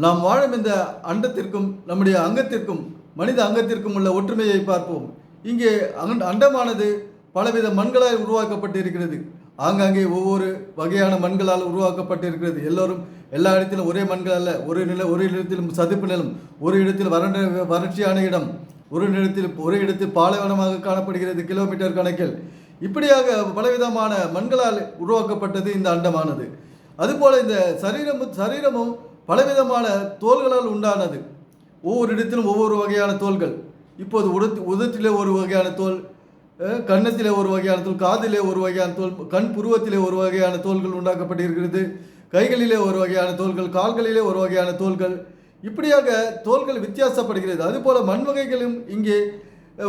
நாம் வாழும் இந்த அண்டத்திற்கும் நம்முடைய அங்கத்திற்கும் மனித அங்கத்திற்கும் உள்ள ஒற்றுமையை பார்ப்போம். இங்கே அண்டமானது பலவித மண்களால் உருவாக்கப்பட்டு இருக்கிறது. ஆங்காங்கே ஒவ்வொரு வகையான மண்களால் உருவாக்கப்பட்டிருக்கிறது. எல்லோரும் எல்லா இடத்திலும் ஒரே மண்கள் அல்ல. ஒரு இடத்திலும் சதுப்பு நிலம், ஒரு இடத்தில் வறட்சியான இடம், ஒரு இடத்தில் பாலைவனமாக காணப்படுகிறது கிலோமீட்டர் கணக்கில். இப்படியாக பலவிதமான மண்களால் உருவாக்கப்பட்டது இந்த அண்டமானது. அதுபோல இந்த சரீரமும் பலவிதமான தோள்களால் உண்டானது. ஒவ்வொரு இடத்திலும் ஒவ்வொரு வகையான தோள்கள். இப்போது உதட்டிலே ஒரு வகையான தோல், கன்னத்திலே ஒரு வகையான தோல், காதிலே ஒரு வகையான தோல், கண் புருவத்திலே ஒரு வகையான தோல்கள் உண்டாக்கப்பட்டிருக்கிறது. கைகளிலே ஒரு வகையான தோல்கள், கால்களிலே ஒரு வகையான தோல்கள். இப்படியாக தோல்கள் வித்தியாசப்படுகிறது. அதுபோல மண் வகைகளும் இங்கே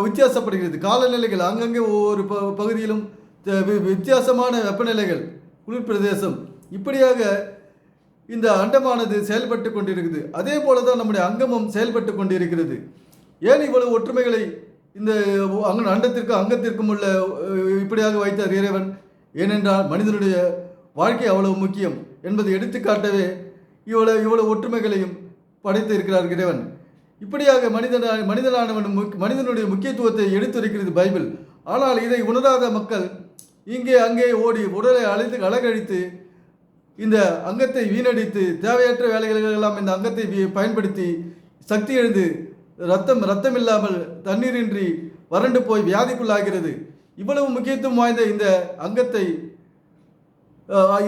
வித்தியாசப்படுகிறது. காலநிலைகள் அங்கங்கே ஒவ்வொரு பகுதியிலும் வித்தியாசமான வெப்பநிலைகள், குளிர் பிரதேசம், இப்படியாக இந்த அண்டமானது செயல்பட்டு கொண்டிருக்குது. அதே போல தான் நம்முடைய அங்கமும் செயல்பட்டு கொண்டிருக்கிறது. ஏன் இவ்வளவு ஒற்றுமைகளை இந்த அங்கத்திற்கும் உள்ள இப்படியாக வைத்தார் இறைவன்? ஏனென்றால் மனிதனுடைய வாழ்க்கை அவ்வளவு முக்கியம் என்பதை எடுத்துக்காட்டவே இவ்வளவு ஒற்றுமைகளையும் படைத்து இருக்கிறார் இறைவன். இப்படியாக மனிதனுடைய முக்கியத்துவத்தை எடுத்துரைக்கிறது பைபிள். ஆனால் இதை உணராத மக்கள் அங்கே ஓடி உடலை அழகழித்து இந்த அங்கத்தை வீணடித்து தேவையற்ற வேலைகளெல்லாம் இந்த அங்கத்தை பயன்படுத்தி சக்தி எழுந்து ரத்தம் இல்லாமல் தண்ணீரின்றி வறண்டு போய் வியாதிக்குள்ளாகிறது. இவ்வளவு முக்கியத்துவம் வாய்ந்த இந்த அங்கத்தை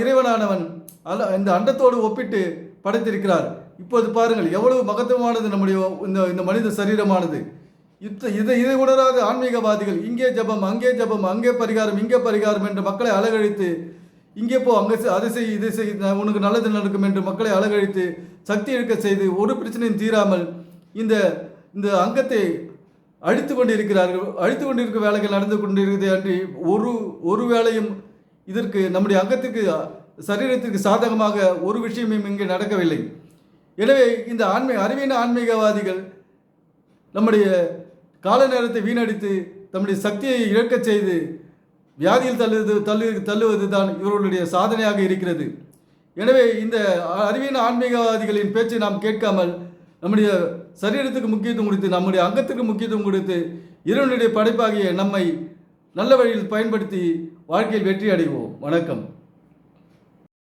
இறைவனானவன் இந்த அண்டத்தோடு ஒப்பிட்டு படைத்திருக்கிறார். இப்போது பாருங்கள் எவ்வளவு மகத்துவமானது நம்முடைய இந்த மனித சரீரமானது. இதை உணராத ஆன்மீகவாதிகள் இங்கே ஜபம், அங்கே பரிகாரம், இங்கே பரிகாரம் என்று மக்களை அலகழித்து, இங்கே போ, அங்கே அதை செய், இதை செய், உனக்கு நல்லது நடக்கும் என்று மக்களை அலகழித்து சக்தி இழக்க செய்து ஒரு பிரச்சனையும் தீராமல் இந்த அங்கத்தை அழித்து கொண்டிருக்க வேலைகள் நடந்து கொண்டிருக்கிறது அன்றி ஒரு வேளையும் இதற்கு நம்முடைய அங்கத்திற்கு சரீரத்திற்கு சாதகமாக ஒரு விஷயமும் இங்கே நடக்கவில்லை. எனவே இந்த அறிவின ஆன்மீகவாதிகள் நம்முடைய கால நேரத்தை வீணடித்து தம்முடைய சக்தியை இழக்க செய்து வியாதியில் தள்ளுவது தான் இவர்களுடைய சாதனையாக இருக்கிறது. எனவே இந்த அறிவின ஆன்மீகவாதிகளின் பேச்சை நாம் கேட்காமல் நம்முடைய சரீரத்துக்கு முக்கியத்துவம் கொடுத்து, நம்முடைய அங்கத்துக்கு முக்கியத்துவம் கொடுத்து, இறைவனுடைய படைப்பாகிய நம்மை நல்ல வழியில் பயன்படுத்தி வாழ்க்கையில் வெற்றி அடைவோம். வணக்கம்.